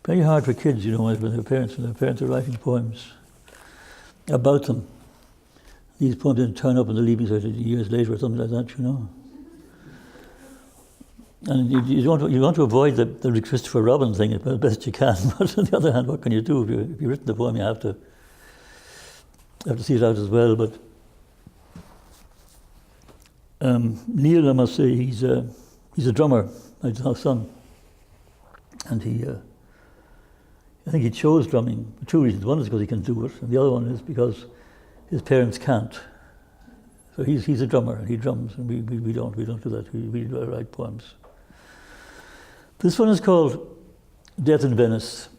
Very hard for kids, you know, when their parents are writing poems about them. These poems didn't turn up in the leaving cert years later or something like that, you know. And you want to avoid the Christopher Robin thing as best you can, but on the other hand, what can you do? If you've written the poem, you have to see it out as well. But Neil, I must say, he's a drummer, my son, and I think he chose drumming for two reasons. One is because he can do it, and the other one is because his parents can't. So he's a drummer, and he drums, and we don't do that. We write poems. This one is called Death in Venice,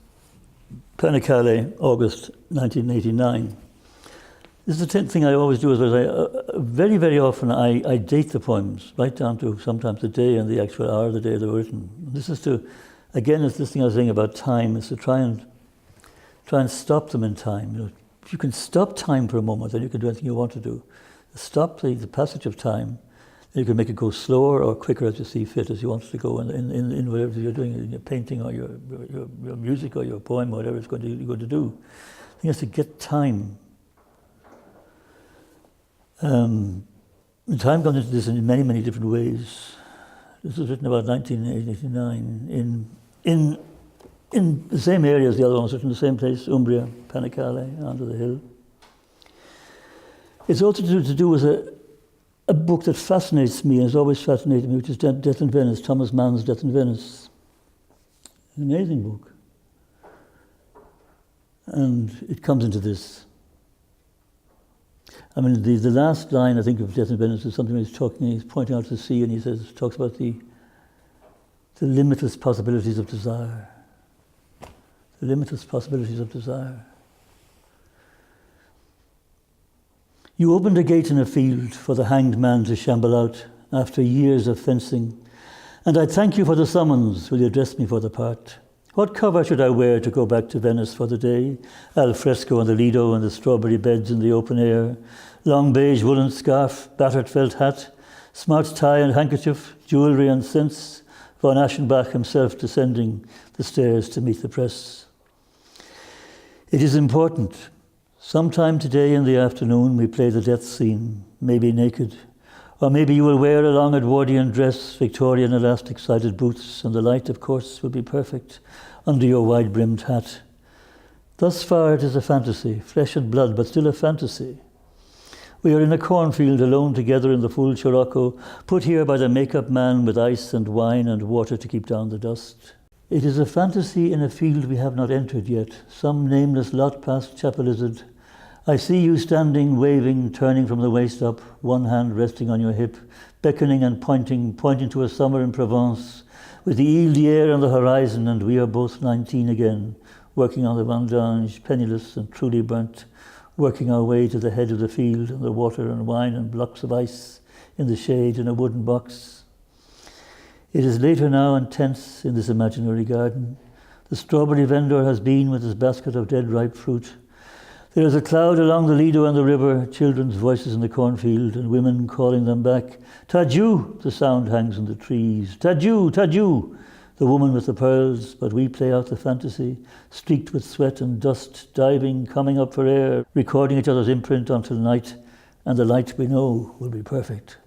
Panicale, August 1989. This is the thing I always do, is very, very often I date the poems, right down to sometimes the day and the actual hour of the day they were written. This is to, again, it's this thing I was saying about time, is to try and stop them in time. You know, if you can stop time for a moment, then you can do anything you want to do. Stop the passage of time, then you can make it go slower or quicker as you see fit, as you want it to go in whatever you're doing, in your painting or your music or your poem, or whatever you're going to do. The thing is to get time. Time comes into this in many, many different ways. This was written about 1989 in the same area as the other one. It was written in the same place, Umbria, Panicale, under the hill. It's also to do with a book that fascinates me and has always fascinated me, which is Death in Venice, Thomas Mann's Death in Venice. An amazing book. And it comes into this. I mean, the last line, I think, of Death in Venice is something he's pointing out to the sea, and he talks about the limitless possibilities of desire. The limitless possibilities of desire. You opened a gate in a field for the hanged man to shamble out after years of fencing, and I thank you for the summons. Will you dress me for the part? What cover should I wear to go back to Venice for the day? Al fresco on the Lido and the strawberry beds in the open air, long beige woolen scarf, battered felt hat, smart tie and handkerchief, jewellery and scents, von Aschenbach himself descending the stairs to meet the press. It is important. Sometime today in the afternoon we play the death scene, maybe naked, or maybe you will wear a long Edwardian dress, Victorian elastic-sided boots, and the light, of course, will be perfect under your wide-brimmed hat. Thus far it is a fantasy, flesh and blood, but still a fantasy. We are in a cornfield alone together in the full Scirocco, put here by the make-up man with ice and wine and water to keep down the dust. It is a fantasy in a field we have not entered yet, some nameless lot past Chapelizard. I see you standing, waving, turning from the waist up, one hand resting on your hip, beckoning and pointing to a summer in Provence, with the Ile d'Hier on the horizon, and we are both 19 again, working on the vendange, penniless and truly burnt, working our way to the head of the field, and the water and wine and blocks of ice in the shade in a wooden box. It is later now and tense in this imaginary garden. The strawberry vendor has been with his basket of dead ripe fruit. There is a cloud along the Lido and the river, children's voices in the cornfield, and women calling them back. Tadieu, the sound hangs in the trees. Tadieu, tadieu, the woman with the pearls, but we play out the fantasy, streaked with sweat and dust, diving, coming up for air, recording each other's imprint until night, and the light we know will be perfect.